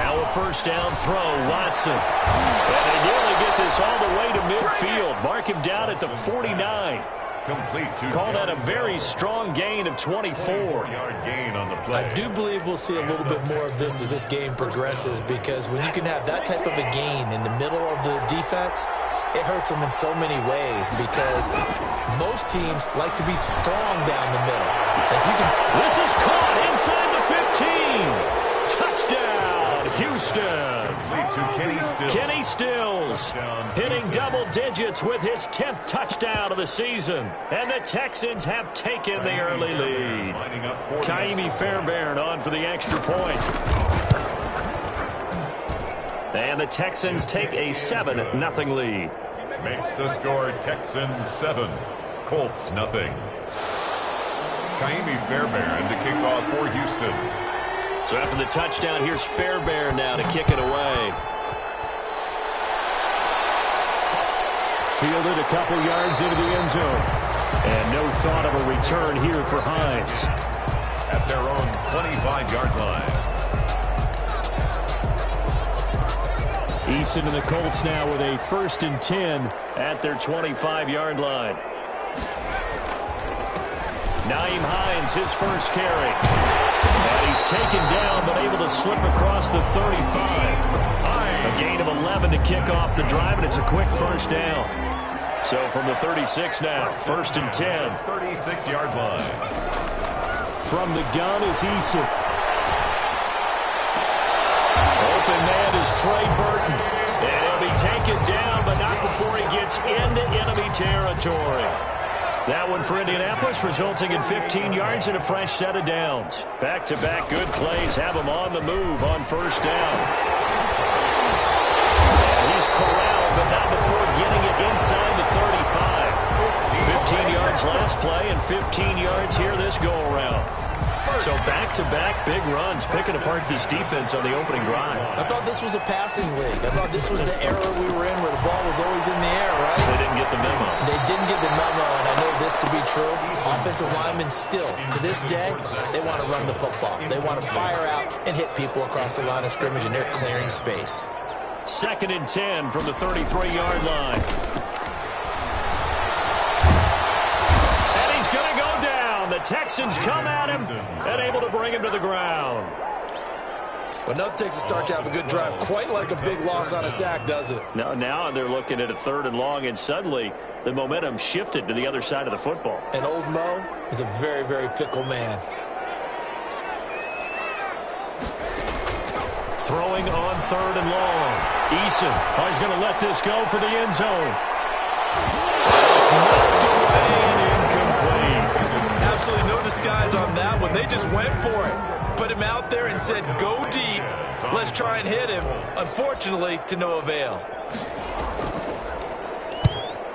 Now a first down throw, Watson. And they nearly get this all the way to midfield. Mark him down at the 49. Call that a very strong gain of 24. I do believe we'll see a little bit more of this as this game progresses, because when you can have that type of a gain in the middle of the defense, it hurts them in so many ways, because most teams like to be strong down the middle. If you can... This is caught inside the 15. Touchdown, Houston. Kenny Stills hitting double digits with his 10th touchdown of the season. And the Texans have taken the early lead. Kaimi Fairbairn on for the extra point. And the Texans take a 7-0 lead. Makes the score Texans 7, Colts nothing. Kaimi Fairbairn to kick off for Houston. So after the touchdown, here's Fairbairn now to kick it away. Fielded a couple yards into the end zone. And no thought of a return here for Hines. At their own 25-yard line. Eason and the Colts now with a 1st and 10 at their 25-yard line. Nyheim Hines, his first carry. And he's taken down, but able to slip across the 35. A gain of 11 to kick off the drive, and it's a quick first down. So from the 36 now, 1st and 10. 36-yard line. From the gun is Eason. Open man is Trey Burton. And he'll be taken down, but not before he gets into enemy territory. That one for Indianapolis, resulting in 15 yards and a fresh set of downs. Back-to-back good plays have him on the move on first down. And he's corralled, but not before getting it inside the 35. 15 yards last play and 15 yards here this go-around. So back-to-back big runs, picking apart this defense on the opening drive. I thought this was a passing league. I thought this was the era we were in where the ball was always in the air, right? They didn't get the memo. They didn't get the memo, and I know this to be true. Offensive linemen still, to this day, they want to run the football. They want to fire out and hit people across the line of scrimmage, and they're clearing space. 2nd and 10 from the 33-yard line. The Texans come at him and able to bring him to the ground. But nothing takes a start to have a good drive, quite like a big loss on a sack, does it? Now they're looking at a 3rd and long, and suddenly the momentum shifted to the other side of the football. And old Mo is a very, very fickle man. Throwing on 3rd and long. Eason, he's going to let this go for the end zone. It's knocked away and incomplete. Absolutely no disguise on that one. They just went for it. Put him out there and said, go deep. Let's try and hit him. Unfortunately, to no avail.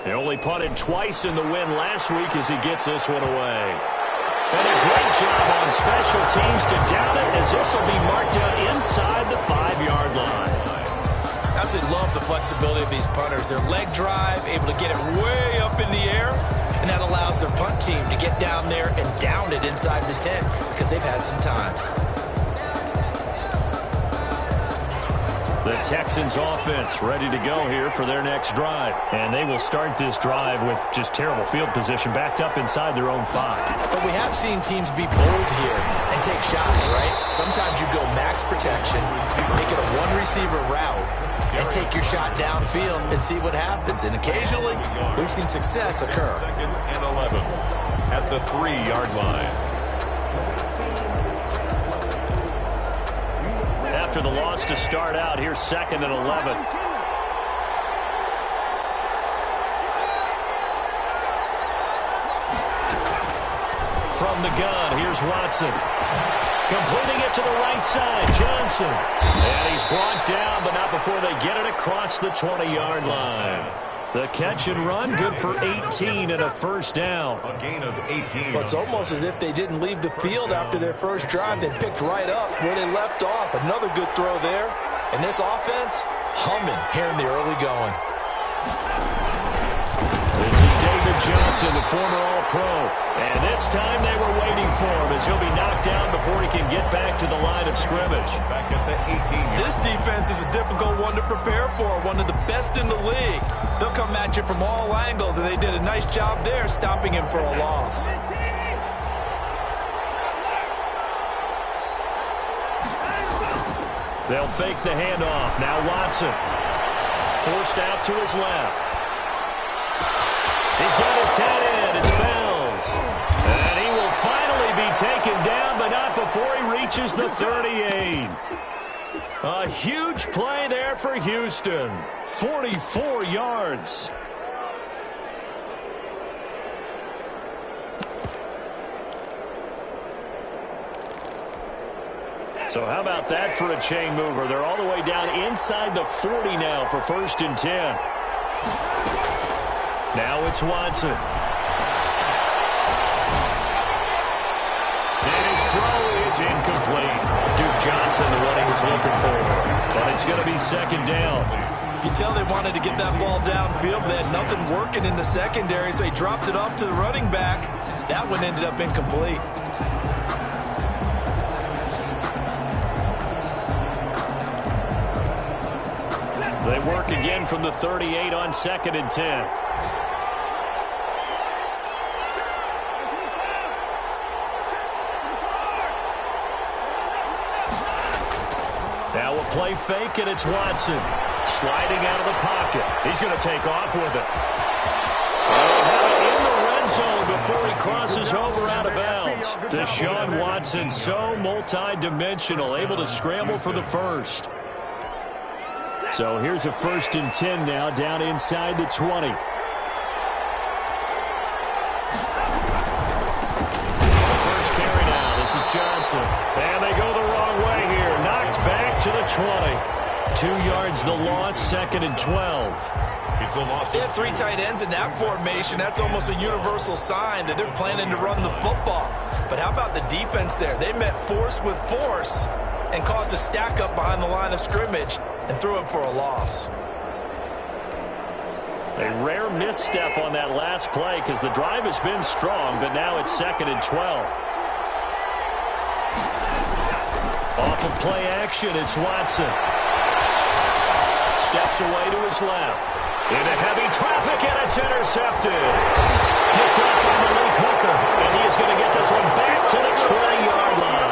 They only punted twice in the win last week as he gets this one away. And a great job on special teams to down it, as this will be marked out inside the 5-yard line. Absolutely love the flexibility of these punters. Their leg drive, able to get it way up in the air, and that allows their punt team to get down there and down it inside the 10 because they've had some time. The Texans offense ready to go here for their next drive. And they will start this drive with just terrible field position, backed up inside their own 5. But we have seen teams be bold here and take shots, right? Sometimes you go max protection, make it a one-receiver route, and take your shot downfield and see what happens. And occasionally, we've seen success occur. 2nd and 11 at the 3-yard line. After the loss to start out, here's 2nd and 11. From the gun, here's Watson. Completing it to the right side, Johnson. And he's brought down, but not before they get it across the 20-yard line. The catch and run, good for 18 and a first down. A gain of 18. Well, it's almost as if they didn't leave the field after their first drive. They picked right up where they left off. Another good throw there. And this offense, humming here in the early going. This is David Johnson, the former All-Pro. And this time they were waiting for him as he'll be knocked down before he can get back to the line of scrimmage. Back at the 18. This defense is a difficult one to prepare for, one of the best in the league. They'll come at you from all angles, and they did a nice job there stopping him for a loss. They'll fake the handoff. Now Watson. Forced out to his left. He's got his tight end. It's Fells. And he will finally be taken down, but not before he reaches the 38. A huge play there for Houston. 44 yards. So how about that for a chain mover? They're all the way down inside the 40 now for 1st and 10. Now it's Watson. And his throw is incomplete. Duke Johnson, the one he was looking for. But it's going to be 2nd down. You can tell they wanted to get that ball downfield, but they had nothing working in the secondary, so he dropped it off to the running back. That one ended up incomplete. They work again from the 38 on 2nd and 10. Now a play fake, and it's Watson. Sliding out of the pocket. He's going to take off with it. They'll have it in the red zone before he crosses over out of bounds. Deshaun Watson, so multi-dimensional, able to scramble for the first. So here's a 1st and 10 now, down inside the 20. The first carry now. This is Johnson. And they go the wrong way here. Knocked back to the 20. 2 yards the loss, 2nd and 12. It's a loss. They have 3 tight ends in that formation. That's almost a universal sign that they're planning to run the football. But how about the defense there? They met force with force and caused a stack up behind the line of scrimmage and threw him for a loss. A rare misstep on that last play because the drive has been strong, but now it's 2nd and 12. Off of play action, it's Watson. Steps away to his left. Into heavy traffic, and it's intercepted. Picked up by Malik Hooker, and he is going to get this one back to the 20-yard line.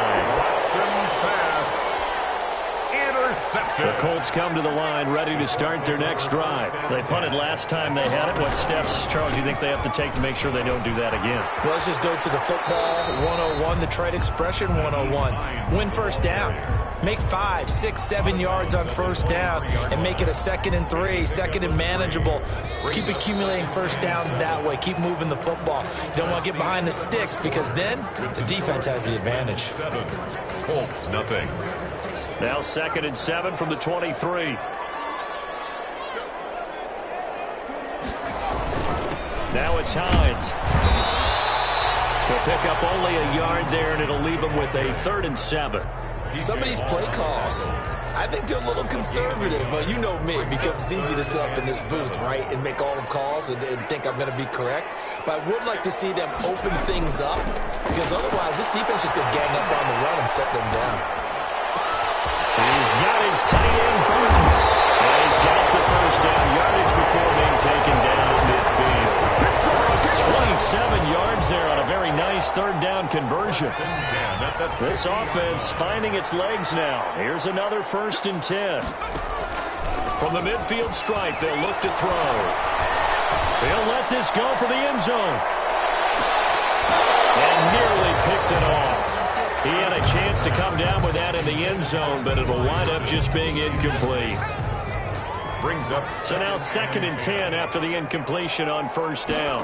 The Colts come to the line ready to start their next drive. They punted last time they had it. What steps, Charles, do you think they have to take to make sure they don't do that again? Well, let's just go to the football 101, the trade expression 101. Win first down. Make 5, 6, 7 yards on first down and make it a 2nd and 3, 2nd and manageable. Keep accumulating first downs that way. Keep moving the football. You don't want to get behind the sticks because then the defense has the advantage. 7, Colts, nothing. Now 2nd and 7 from the 23. Now it's Hines. He'll pick up only a yard there, and it'll leave him with a 3rd and 7. Some of these play calls, I think they're a little conservative, but you know me, because it's easy to sit up in this booth, right, and make all the calls and think I'm going to be correct. But I would like to see them open things up, because otherwise this defense is going to gang up on the run and shut them down. He's got his tight end Burton. And he's got the first down yardage before being taken down at midfield. 27 yards there on a very nice 3rd down conversion. This offense finding its legs now. Here's another 1st and 10. From the midfield stripe, they'll look to throw. They'll let this go for the end zone. And nearly picked it off. He had a chance to come down with that in the end zone, but it'll wind up just being incomplete. Brings up. So now 2nd and 10 after the incompletion on first down.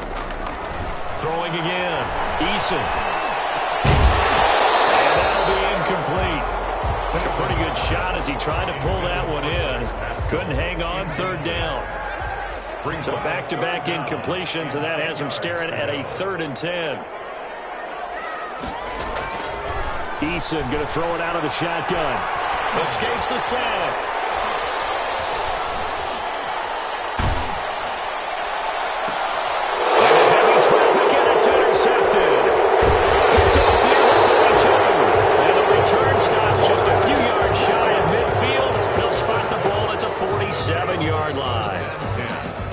Throwing again. Eason. And that'll be incomplete. Took a pretty good shot as he tried to pull that one in. Couldn't hang on 3rd down. So back-to-back incompletions, and that has him staring at a 3rd and 10. Eason going to throw it out of the shotgun. Escapes the sack. And a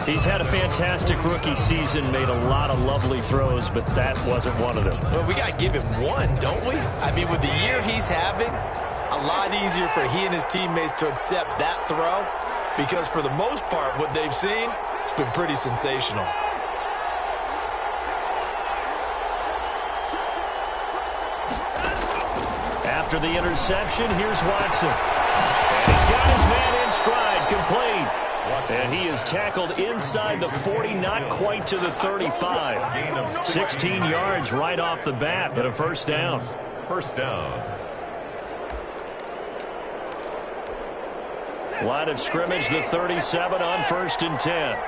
He's had a fantastic rookie season, made a lot of lovely throws, but that wasn't one of them. Well, we got to give him one, don't we? I mean, with the year he's having, a lot easier for he and his teammates to accept that throw because for the most part, what they've seen, it's been pretty sensational. After the interception, here's Watson. And he's got his man in stride, complete. And he is tackled inside the 40, not quite to the 35. 16 yards right off the bat, but a first down. First down. Line of scrimmage, the 37 on 1st and 10.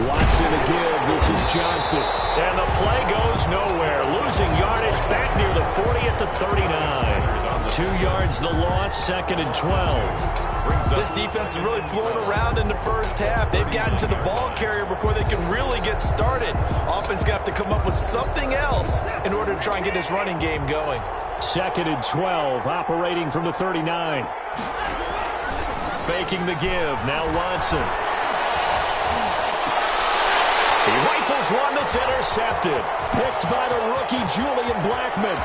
Watson to give. This is Johnson. And the play goes nowhere. Losing yardage back near the 40 at the 39. 2 yards the loss, 2nd and 12. This defense has really flown around in the first half. They've gotten to the ball carrier before they can really get started. Offense going to have to come up with something else in order to try and get this running game going. 2nd and 12, operating from the 39. Faking the give. Now Watson. He rifles one that's intercepted. Picked by the rookie, Julian Blackmon.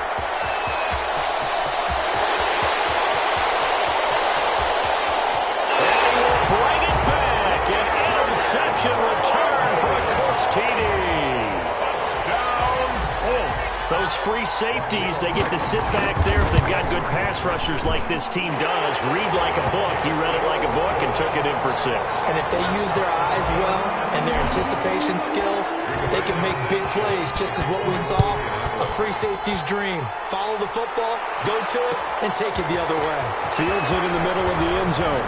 And he will bring it back. An interception return for a Colts TD. Touchdown, Colts. Those free safeties, they get to sit back there if they've got good pass rushers like this team does. Read like a book. He read it like a book and took it in for 6. And if they use their eyes well and their anticipation skills, they can make big plays, just as what we saw, a free safety's dream. Follow the football, go to it, and take it the other way. Fields it in the middle of the end zone.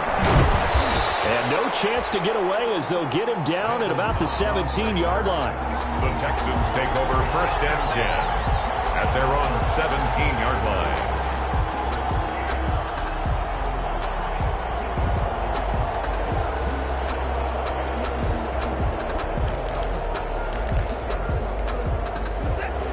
And no chance to get away as they'll get him down at about the 17-yard line. The Texans take over 1st and 10 at their own 17-yard line.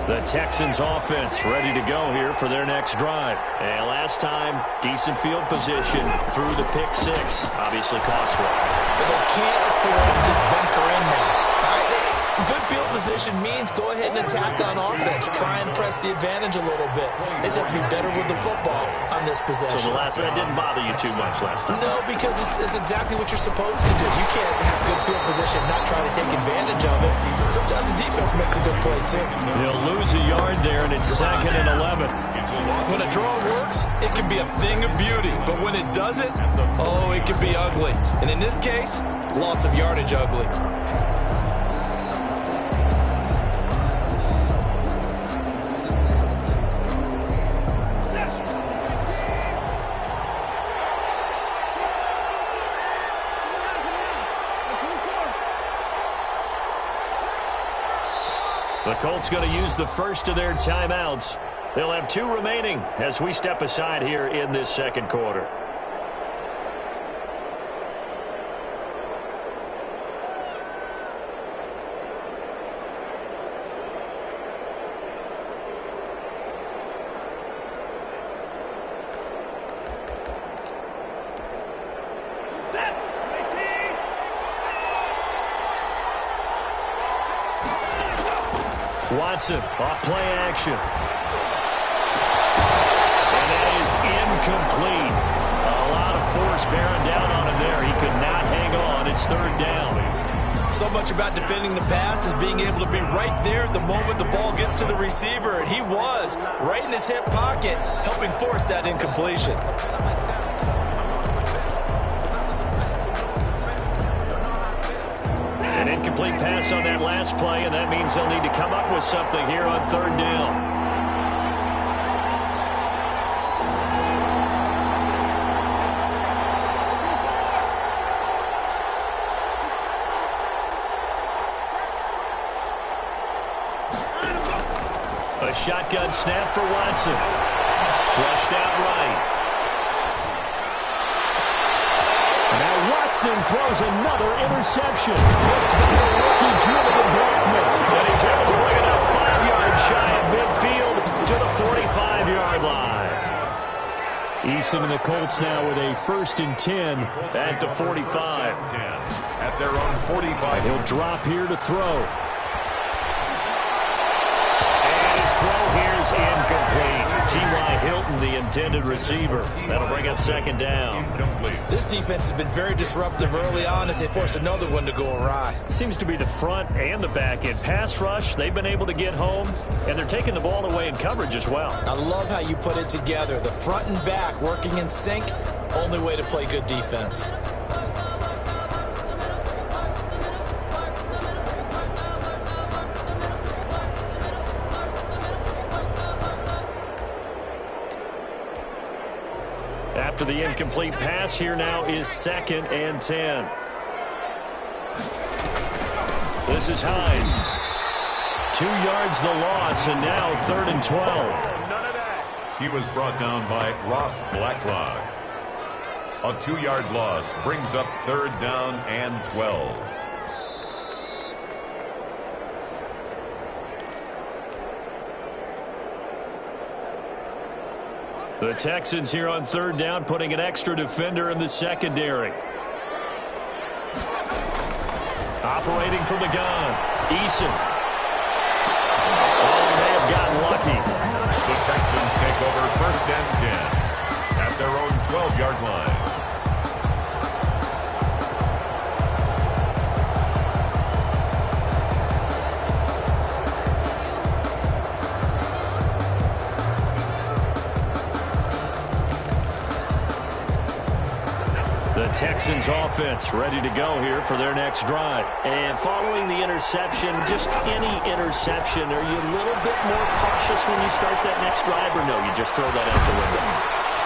The Texans offense ready to go here for their next drive. And last time, decent field position through the pick 6. Obviously costly. But they can't afford to just bunker in now. All right, good field position means go ahead and attack on offense. Try and press the advantage a little bit. They just have to be better with the football on this possession. So the last one didn't bother you too much last time? No, because it's exactly what you're supposed to do. You can't have good field position and not try to take advantage of it. Sometimes the defense makes a good play, too. They'll lose a yard there, and it's 2nd and 11. When a draw works, it can be a thing of beauty. But when it doesn't, oh, it can be ugly. And in this case, loss of yardage ugly. The Colts going to use the first of their timeouts. They'll have 2 remaining as we step aside here in this 2nd quarter. Watson off play action. And that is incomplete. A lot of force bearing down on him there. He could not hang on. It's 3rd down. So much about defending the pass is being able to be right there at the moment the ball gets to the receiver. And he was right in his hip pocket, helping force that incompletion. An incomplete pass on that last play, and that means they'll need to come up with something here on 3rd down. A shotgun snap for Watson. Flushed out right. Now Watson Jackson throws another interception. It's by the rookie Julian Blackmon. And he's able to bring it up 5 yards shy of midfield to the 45-yard line. Eason and the Colts now with a 1st and 10 at the 45. At their own 45. And he'll drop here to throw. And his throw here is incomplete. T.Y. Hilton, the intended receiver. That'll bring up 2nd down. This defense has been very disruptive early on as they force another one to go awry. Seems to be the front and the back end. Pass rush, they've been able to get home, and they're taking the ball away in coverage as well. I love how you put it together. The front and back working in sync, only way to play good defense. After the incomplete pass, here now is 2nd and 10. This is Hines. 2 yards the loss, and now 3rd and 12. He was brought down by Ross Blacklock. A 2-yard loss brings up 3rd down and 12. The Texans here on 3rd down, putting an extra defender in the secondary. Operating from the gun, Eason. Oh, they have gotten lucky. The Texans take over 1st and 10 at their own 12-yard line. Texans offense ready to go here for their next drive. And following the interception, just any interception, are you a little bit more cautious when you start that next drive, or no, you just throw that out the window?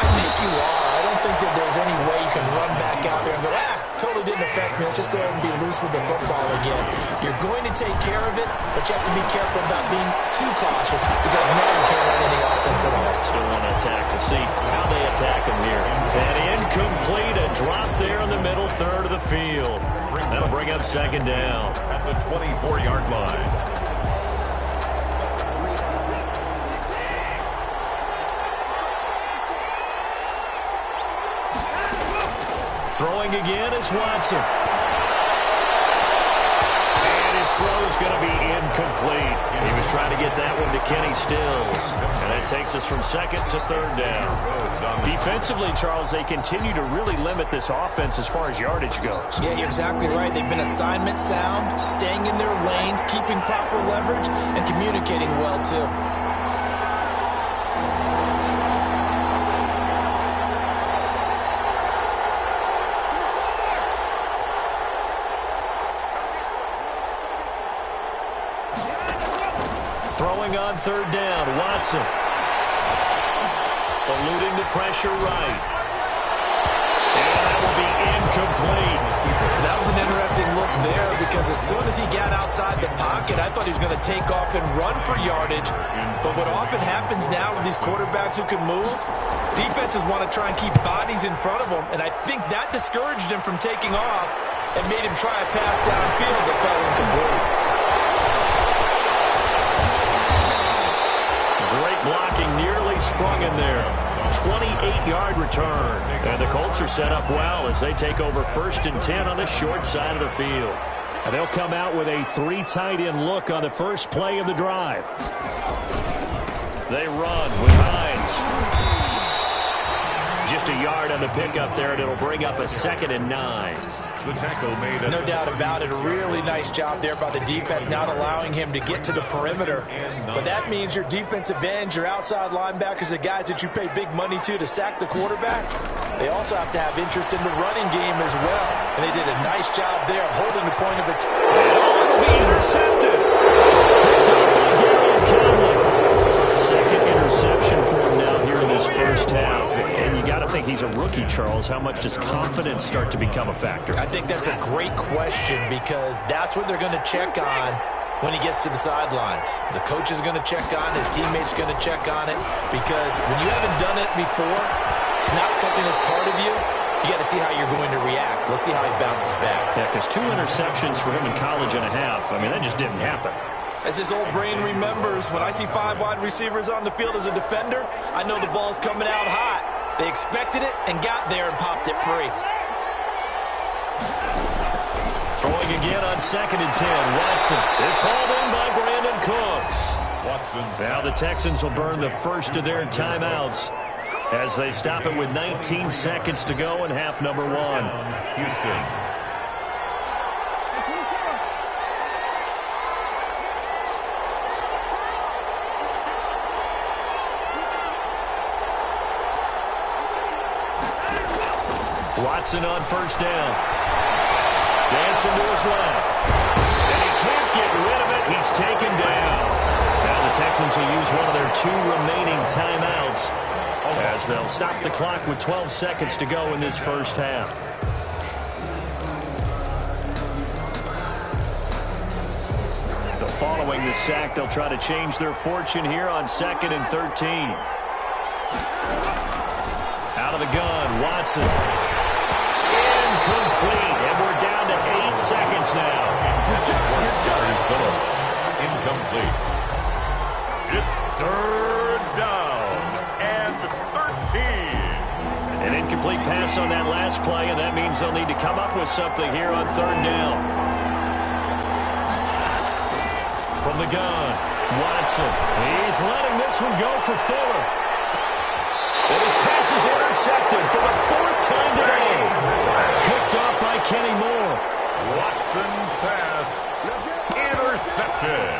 I think you are. I don't think that there's any way you can run back out there and go, totally didn't affect me. Let's just go ahead and be loose with the football again. You're going to take care of it, but you have to be careful about being too cautious because now you can't run any offense at all. Still want to attack. We'll see how they attack him here. And incomplete, a drop there in the middle third of the field. That'll bring up 2nd down. At the 24-yard line. Throwing again is Watson. And his throw is going to be incomplete. He was trying to get that one to Kenny Stills. And that takes us from 2nd to 3rd down. Defensively, Charles, they continue to really limit this offense as far as yardage goes. Yeah, you're exactly right. They've been assignment sound, staying in their lanes, keeping proper leverage, and communicating well, too. Throwing on 3rd down, Watson. Eluding the pressure right. And that will be incomplete. That was an interesting look there because as soon as he got outside the pocket, I thought he was going to take off and run for yardage. But what often happens now with these quarterbacks who can move, defenses want to try and keep bodies in front of them, and I think that discouraged him from taking off and made him try a pass downfield that fell incomplete. Great blocking, nearly sprung in there. 28-yard return. And the Colts are set up well as they take over 1st and 10 on the short side of the field. And they'll come out with a 3 tight end look on the first play of the drive. They run with Hines. Just a yard on the pickup there, and it'll bring up a 2nd and 9. The tackle made. No doubt about it. A really nice job there by the defense, not allowing him to get to the perimeter. But that means your defensive ends, your outside linebackers, the guys that you pay big money to sack the quarterback, they also have to have interest in the running game as well. And they did a nice job there holding the point of attack. It'll be intercepted. Picked up by Gary Conley. 2nd interception for him now here in this first half. And you got to think he's a rookie, Charles. How much does confidence start to become a factor? I think that's a great question because that's what they're going to check on when he gets to the sidelines. The coach is going to check on, his teammates are going to check on it because when you haven't done it before, it's not something that's part of you. you got to see how you're going to react. Let's see how he bounces back. Yeah, because 2 interceptions for him in college and a half. I mean, that just didn't happen. As his old brain remembers, when I see 5 wide receivers on the field as a defender, I know the ball's coming out hot. They expected it and got there and popped it free. Throwing again on 2nd and 10. Watson. It's hauled in by Brandon Cooks. Now the Texans will burn the first of their timeouts as they stop it with 19 seconds to go in half number 1. Houston. Watson on 1st down. Dancing to his left. And he can't get rid of it. He's taken down. Now the Texans will use one of their 2 remaining timeouts as they'll stop the clock with 12 seconds to go in this first half. So following the sack, they'll try to change their fortune here on 2nd and 13. Out of the gun, Watson. Incomplete, and we're down to 8 seconds now. Phillips. Incomplete. It's 3rd down and 13. An incomplete pass on that last play, and that means they'll need to come up with something here on 3rd down. From the gun, Watson. He's letting this one go for Fuller. And his pass is intercepted for the 4th time today. Picked off by Kenny Moore. Watson's pass intercepted.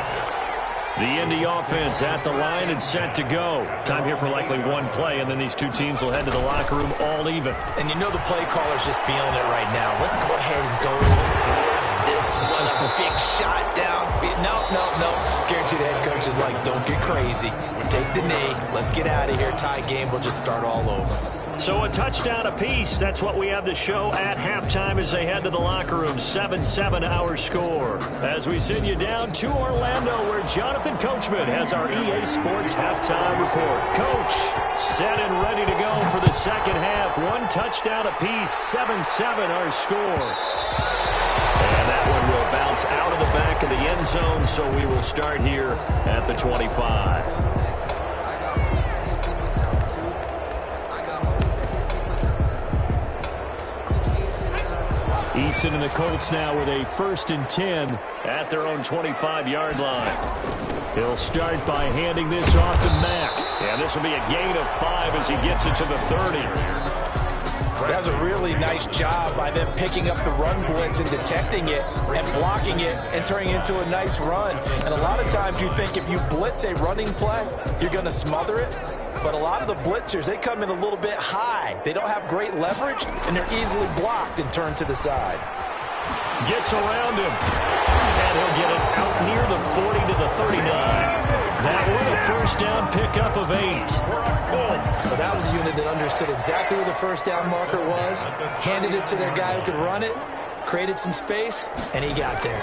The Indy offense at the line and set to go. Time here for likely 1 play, and then these 2 teams will head to the locker room all even. And you know the play caller's just feeling it right now. Let's go ahead and go for this one. A big shot down. No. Guaranteed the head coach is like, don't get crazy. Take the knee. Let's get out of here. Tie game. We'll just start all over. So a touchdown apiece. That's what we have to show at halftime as they head to the locker room. 7-7 our score. As we send you down to Orlando, where Jonathan Coachman has our EA Sports halftime report. Coach, set and ready to go for the second half. 1 touchdown apiece. 7-7 our score. And that one will bounce out of the back of the end zone, so we will start here at the 25. Eason and the Colts now with a 1st and 10 at their own 25-yard line. He'll start by handing this off to Mack. And this will be a gain of 5 as he gets it to the 30. That's a really nice job by them picking up the run blitz and detecting it and blocking it and turning it into a nice run. And a lot of times you think if you blitz a running play, you're going to smother it. But a lot of the blitzers, they come in a little bit high. They don't have great leverage, and they're easily blocked and turned to the side. Gets around him. And he'll get it out near the 40 to the 39. That was a 1st down pickup of 8. Well, that was a unit that understood exactly where the 1st down marker was, handed it to their guy who could run it, created some space, and he got there.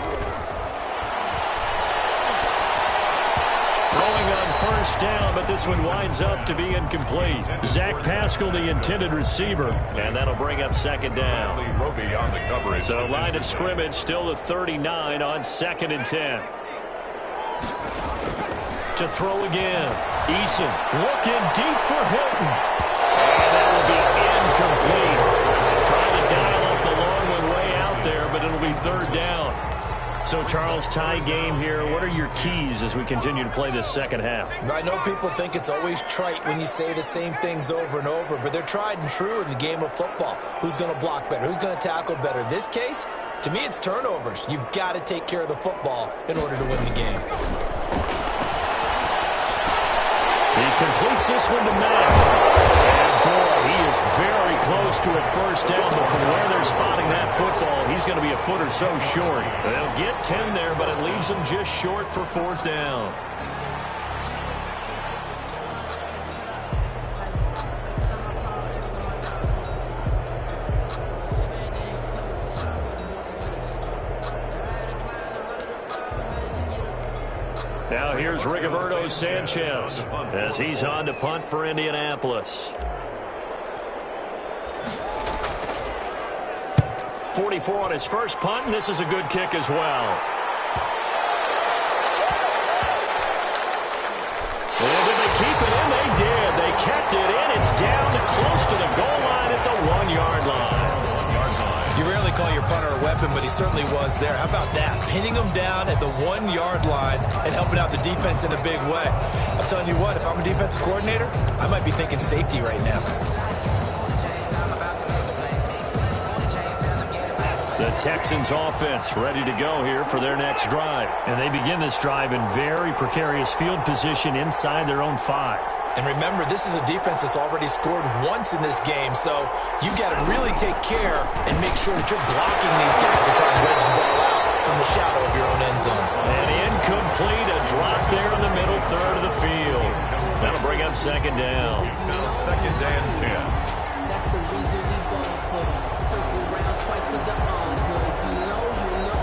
Throwing on 1st down, but this one winds up to be incomplete. Zach Pascal, the intended receiver, and that'll bring up 2nd down. So line of scrimmage, still the 39 on 2nd and 10. To throw again. Eason looking deep for Hilton. And that will be incomplete. Trying to dial up the long one way out there, but it'll be 3rd down. So, Charles, tie game here. What are your keys as we continue to play this second half? I know people think it's always trite when you say the same things over and over, but they're tried and true in the game of football. Who's going to block better? Who's going to tackle better? In this case, to me, it's turnovers. You've got to take care of the football in order to win the game. He completes this one to Mack. And boy, he is very close to a 1st down, but from where they're spotting that football, he's going to be a foot or so short. They'll get 10 there, but it leaves them just short for 4th down. Now here's Rigoberto Sanchez as he's on to punt for Indianapolis. 44 on his first punt, and this is a good kick as well. And did they keep it in? They did. They kept it in. It's down to close to the goal line at the 1-yard line. You rarely call your punter a weapon, but he certainly was there. How about that? Pinning him down at the 1-yard line and helping out the defense in a big way. I'm telling you what, if I'm a defensive coordinator, I might be thinking safety right now. The Texans offense ready to go here for their next drive. And they begin this drive in very precarious field position inside their own 5. And remember, this is a defense that's already scored once in this game, so you've got to really take care and make sure that you're blocking these guys and trying to wedge the ball out from the shadow of your own end zone. And incomplete, a drop there in the middle third of the field. That'll bring up second down. It's now second and 10. That's the reason we going for circle round twice for the encore. If you know, you know.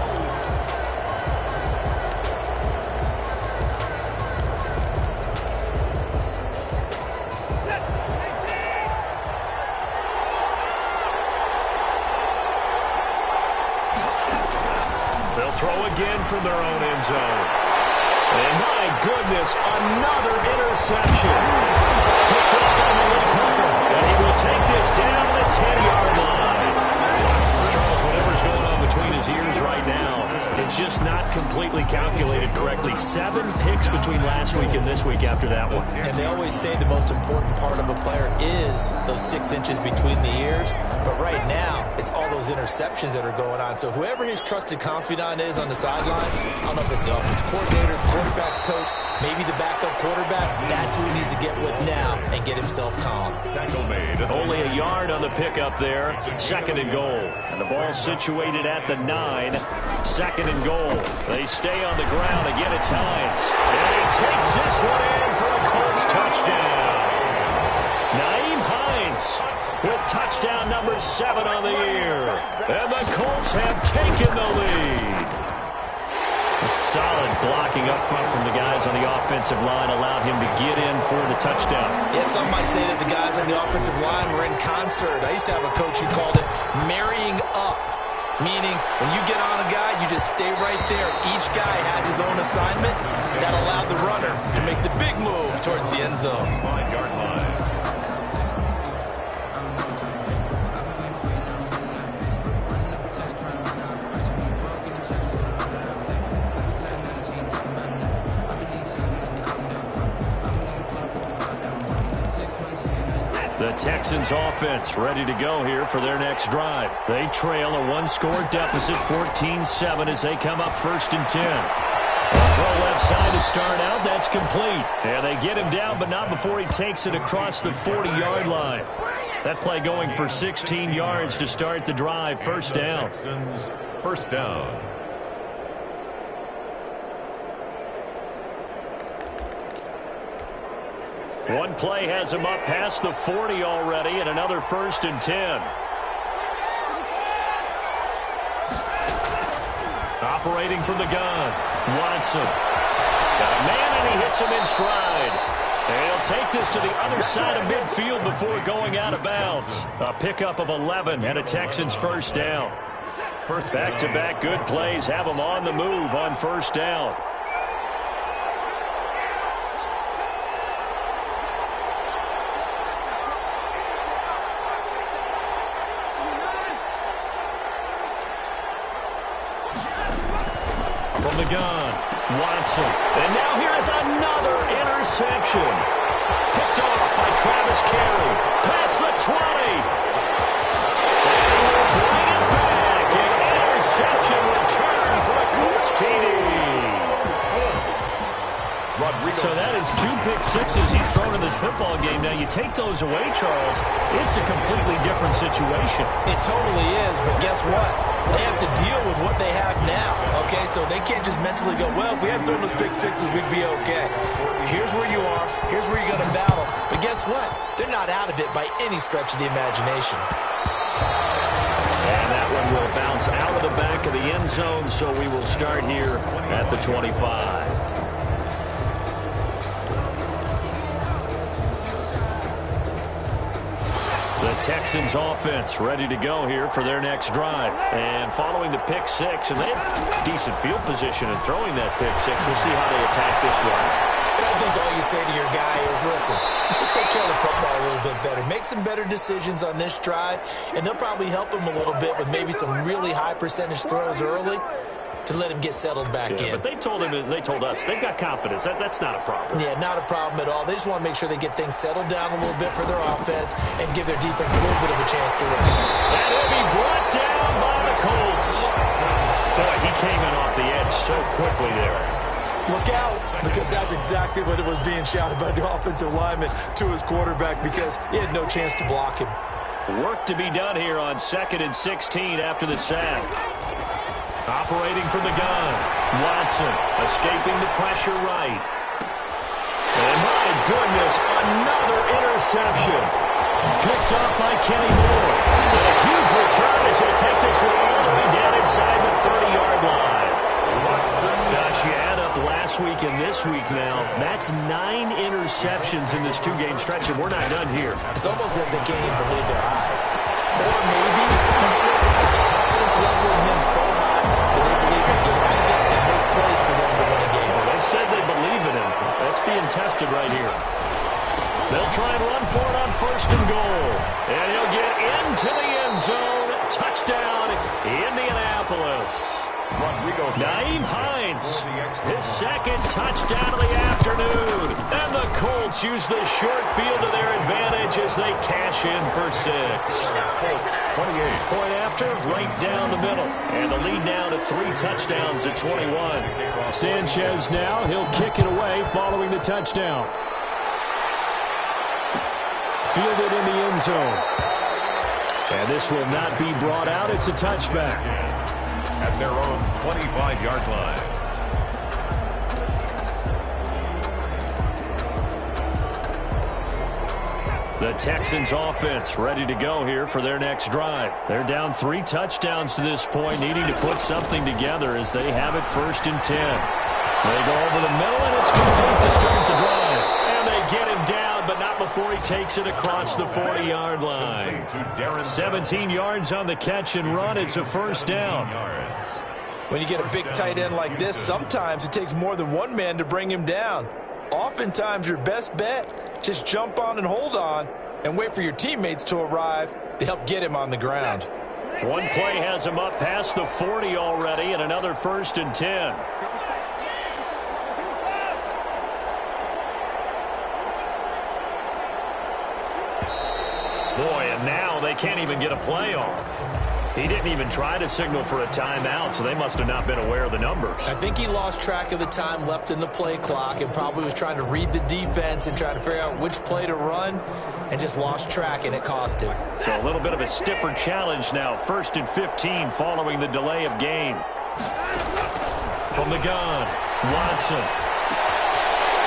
They'll throw again from their own end zone. And my goodness, another interception. Picked up on the left hooker. And he will take this down to the 10-yard line. Charles, whatever's going on between his ears right now, it's just not completely calculated correctly. 7 picks between last week and this week after that one. And they always say the most important part of a player is those 6 inches between the ears. But right now, it's all those interceptions that are going on. So whoever his trusted confidant is on the sidelines, I don't know if it's the offensive coordinator, the quarterback's coach, maybe the backup quarterback, that's who he needs to get with now and get himself calm. Tackle made. Only a yard on the pickup there. Second and goal. And the ball situated at the 9. Second and goal. They stay on the ground. Again, it's Hines. And he takes this one in for a Colts touchdown. Naeem Hines with touchdown number 7 on the year. And the Colts have taken the lead. A solid blocking up front from the guys on the offensive line allowed him to get in for the touchdown. Yeah, some might say that the guys on the offensive line were in concert. I used to have a coach who called it marrying up, meaning when you get on a guy, you just stay right there. Each guy has his own assignment that allowed the runner to make the big move towards the end zone. 5-yard line. The Texans offense ready to go here for their next drive. They trail a 1-score deficit, 14-7 as they come up first and 10. Throw left side to start out. That's complete. And they get him down, but not before he takes it across the 40-yard line. That play going for 16 yards to start the drive. First down. Texans, first down. One play has him up past the 40 already, and another first and 10. Operating from the gun, Watson. Got a man, and he hits him in stride. And he'll take this to the other side of midfield before going out of bounds. A pickup of 11 and a Texans first down. Back-to-back good plays have them on the move on first down. From the gun, Watson. And now here is another interception. Picked off by Travis Carey. Past the 20. And he will bring it back. An interception return for a Colts TD. So that is 2 pick-sixes he's thrown in this football game. Now, you take those away, Charles, it's a completely different situation. It totally is, but guess what? They have to deal with what they have now, okay? So they can't just mentally go, well, if we hadn't thrown those pick-sixes, we'd be okay. Here's where you are. Here's where you're going to battle. But guess what? They're not out of it by any stretch of the imagination. And that one will bounce out of the back of the end zone, so we will start here at the 25. The The Texans offense ready to go here for their next drive. And following the pick six, and they have decent field position in throwing that pick six. We'll see how they attack this one. And I think all you say to your guy is, listen, let's just take care of the football a little bit better. Make some better decisions on this drive, and they'll probably help him a little bit with maybe some really high percentage throws early to let him get settled back in. But they told us they've got confidence. That's not a problem. Yeah, not a problem at all. They just want to make sure they get things settled down a little bit for their offense and give their defense a little bit of a chance to rest. And he'll be brought down by the Colts. Boy, he came in off the edge so quickly there. Look out, because that's exactly what it was being shouted by the offensive lineman to his quarterback, because he had no chance to block him. Work to be done here on 2nd and 16 after the sack. Operating from the gun, Watson escaping the pressure right. And my goodness, another interception. Picked off by Kenny Moore. And a huge return as he'll take this one all the way down inside the 30-yard line. Gosh, you add up last week and this week now. That's 9 interceptions in this two-game stretch, and we're not done here. It's almost like they can't even believe their eyes. Or maybe is the confidence level in him so high that they believe he'll get out of it and make plays for them to win a game. Well, they've said they believe in him. That's being tested right here. They'll try and run for it on 1st and goal. And he'll get into the end zone. Touchdown, Indianapolis. Nyheim Hines, his 2nd touchdown of the afternoon. And the Colts use the short field to their advantage as they cash in for 6. Point after, right down the middle. And the lead now to 3 touchdowns at 21. Sanchez now, he'll kick it away following the touchdown. Fielded in the end zone. And this will not be brought out. It's a touchback. At their own 25-yard line. The Texans offense ready to go here for their next drive. They're down 3 touchdowns to this point, needing to put something together as they have it 1st and 10. They go over the middle, and it's complete to start the drive. And they get him down, but not before he takes it across the 40-yard line. 17 yards on the catch and run. It's a 1st down. When you get a big tight end like this, sometimes it takes more than one man to bring him down. Oftentimes, your best bet, just jump on and hold on and wait for your teammates to arrive to help get him on the ground. One play has him up past the 40 already, and another 1st and 10. Boy, and now they can't even get a play off. He didn't even try to signal for a timeout, so they must have not been aware of the numbers. I think he lost track of the time left in the play clock and probably was trying to read the defense and trying to figure out which play to run and just lost track, and it cost him. So a little bit of a stiffer challenge now. 1st and 15 following the delay of game. From the gun, Watson.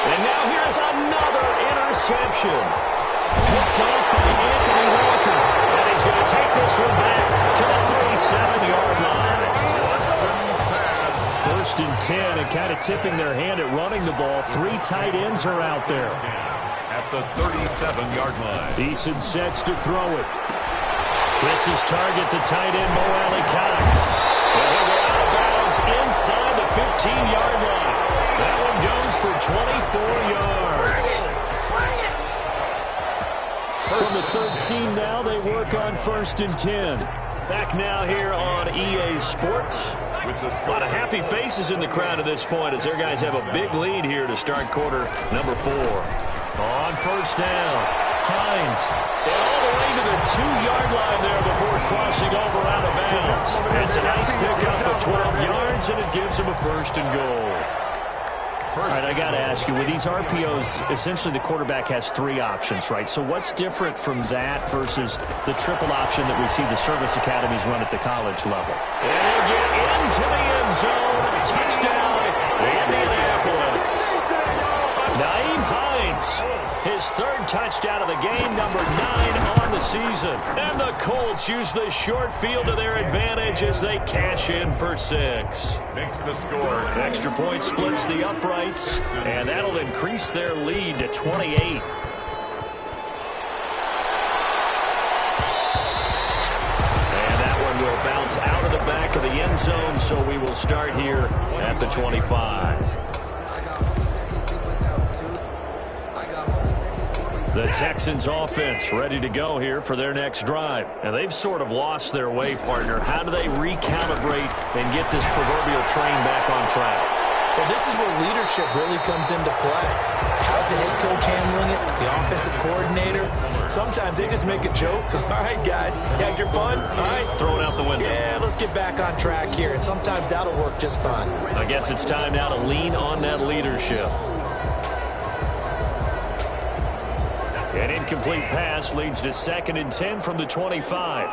And now here's another interception. Picked off by Anthony Walker. And he's going to take this one back to the 37-yard line. 1st and 10, and kind of tipping their hand at running the ball. 3 tight ends are out there. At the 37-yard line. Eason sets to throw it. Hits his target, the tight end, Mo Alley-Cox. And he'll go out of bounds inside the 15-yard line. That one goes for 24 yards. From the 13 now, they work on 1st and 10. Back now here on EA Sports. A lot of happy faces in the crowd at this point as their guys have a big lead here to start quarter number 4. On 1st down, Hines. And all the way to the 2-yard line there before crossing over out of bounds. It's a nice pickup of 12 yards, and it gives him a 1st and goal. All right, I got to ask you, with these RPOs, essentially the quarterback has 3 options, right? So what's different from that versus the triple option that we see the service academies run at the college level? And he'll get into the end zone. Touchdown, Indianapolis. Nyheim Hines, his 3rd touchdown of the game, number 9 on the season. And the Colts use the short field to their advantage as they cash in for 6. Makes the score. Extra point splits the uprights, and that'll increase their lead to 28. out of the back of the end zone, so we will start here at the 25. The Texans offense ready to go here for their next drive. And they've sort of lost their way, partner. How do they recalibrate and get this proverbial train back on track? Well, this is where leadership really comes into play. How's the head coach handling it? The offensive coordinator? Sometimes they just make a joke. All right, guys, you had your fun? All right. Throw it out the window. Yeah, let's get back on track here. And sometimes that'll work just fine. I guess it's time now to lean on that leadership. An incomplete pass leads to 2nd and 10 from the 25.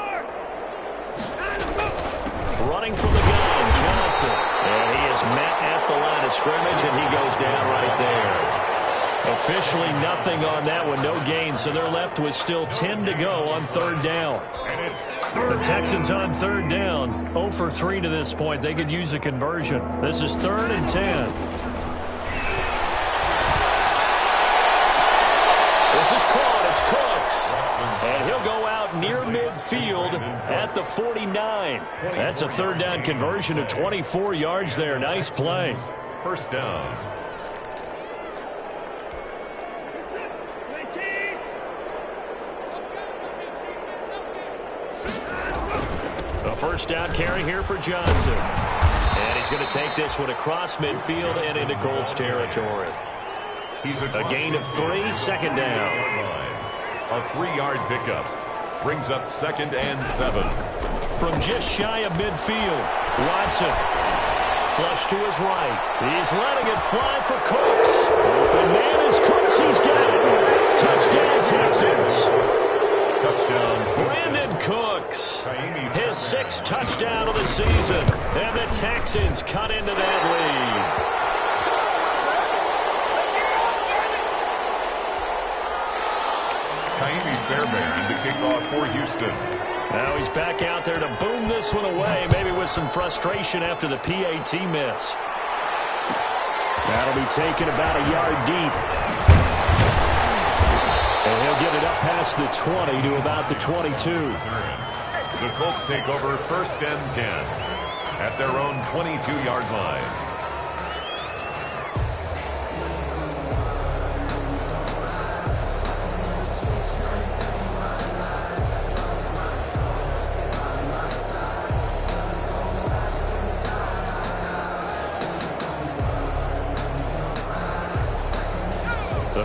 Running from the gun, Johnson. And he is met at the line of scrimmage, and he goes down right there. Officially nothing on that one, no gain, so they're left with still 10 to go on 3rd down. The Texans on 3rd down, 0 for 3 to this point. They could use a conversion. This is 3rd and 10. This is caught. It's Cooks. And he'll go out near midfield at the 49. That's a 3rd down conversion of 24 yards there. Nice play. 1st down. A 1st down carry here for Johnson. And he's going to take this one across midfield and into Colts territory. A gain of 3, 2nd down. A 3-yard pickup brings up 2nd and 7. From just shy of midfield, Watson. Flush to his right. He's letting it fly for Cooks. Open man is Cooks. He's got it. Touchdown, Texans. Touchdown. Brandon Cooks. His 6th touchdown of the season. And the Texans cut into that lead. Fairbairn to kick off for Houston. Now he's back out there to boom this one away, maybe with some frustration after the PAT miss. That'll be taken about a yard deep. And he'll get it up past the 20 to about the 22. The Colts take over 1st and 10 at their own 22-yard line.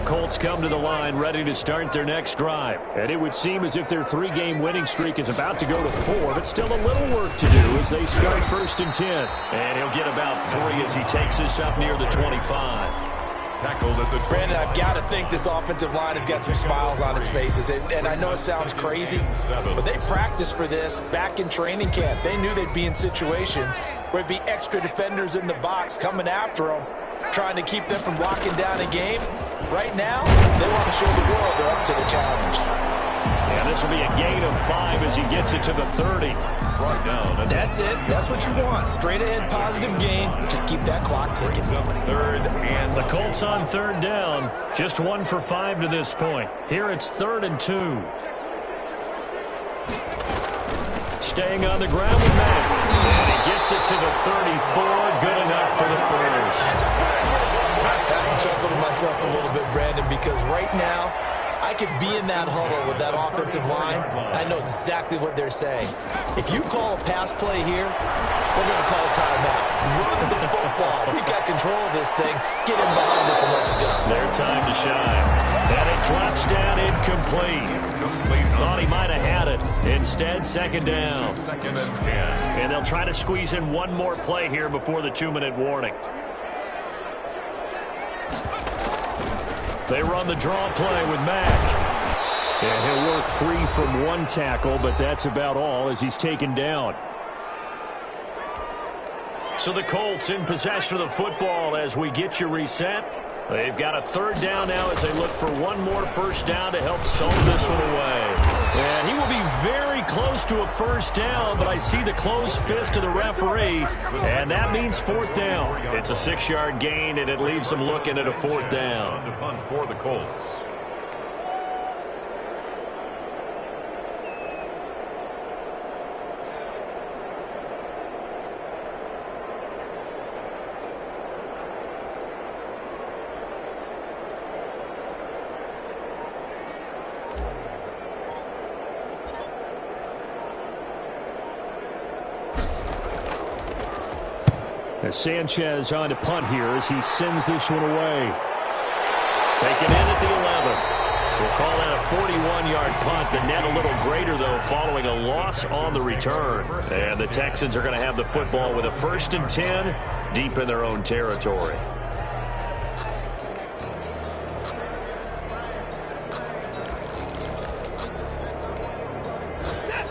Colts come to the line ready to start their next drive. And it would seem as if their 3-game winning streak is about to go to 4, but still a little work to do as they start 1st and 10. And he'll get about 3 as he takes this up near the 25. Tackled at the 20. Brandon, I've got to think this offensive line has got some smiles on its faces. And I know it sounds crazy, but they practiced for this back in training camp. They knew they'd be in situations where it'd be extra defenders in the box coming after them, trying to keep them from locking down a game. Right now, they want to show the world they're up to the challenge. And this will be a gain of 5 as he gets it to the 30. Brought down. That's it. That's what you want. Straight ahead positive gain. Just keep that clock ticking. 3rd and the Colts on 3rd down. Just 1 for 5 to this point. Here it's 3rd and 2. Staying on the ground with Mack. And he gets it to the 34. Good enough for the 1st. I have to chuckle to myself a little bit, Brandon, because right now I could be in that huddle with that offensive line. I know exactly what they're saying. If you call a pass play here, we're going to call a timeout. Run the football. We got control of this thing. Get in behind us and let's go. Their time to shine. And it drops down incomplete. Thought he might have had it. Instead, 2nd down. 2nd and 10. And they'll try to squeeze in one more play here before the 2-minute warning. They run the draw play with Mack. And he'll work free from 1 tackle, but that's about all as he's taken down. So the Colts in possession of the football as we get you reset. They've got a 3rd down now as they look for one more 1st down to help sew this one away. And he will be very close to a 1st down, but I see the closed fist of the referee, and that means 4th down. It's a 6-yard gain, and it leaves them looking at a 4th down. To punt for the Colts. As Sanchez on to punt here as he sends this one away. Taken in at the 11. We'll call that a 41-yard punt. The net a little greater, though, following a loss on the return. And the Texans are going to have the football with a 1st and 10 deep in their own territory.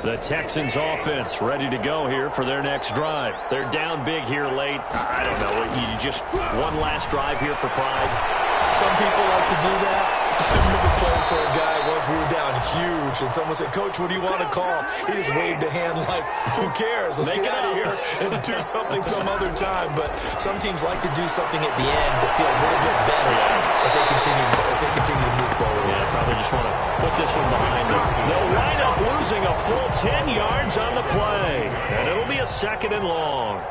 The Texans offense ready to go here for their next drive. They're down big here late. I don't know. You just one last drive here for pride. Some people like to do that. I remember playing for a guy once. We were down huge, and someone said, "Coach, what do you want to call?" He just waved a hand like, "Who cares? Let's get out of here and do something some other time." But some teams like to do something at the end to feel a little bit better as they continue to move forward. Yeah, probably just want to put this one behind them. They'll wind up losing a full 10 yards on the play, and it'll be a 2nd and long.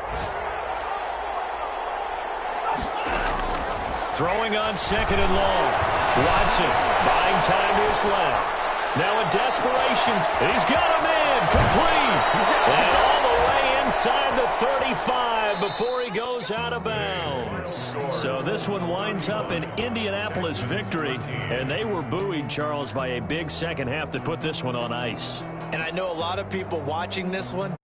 Throwing on 2nd and long. Watson buying time to his left. Now in desperation. He's got him in. Complete. And all the way inside the 35 before he goes out of bounds. So this one winds up an Indianapolis victory. And they were buoyed, Charles, by a big second half to put this one on ice. And I know a lot of people watching this one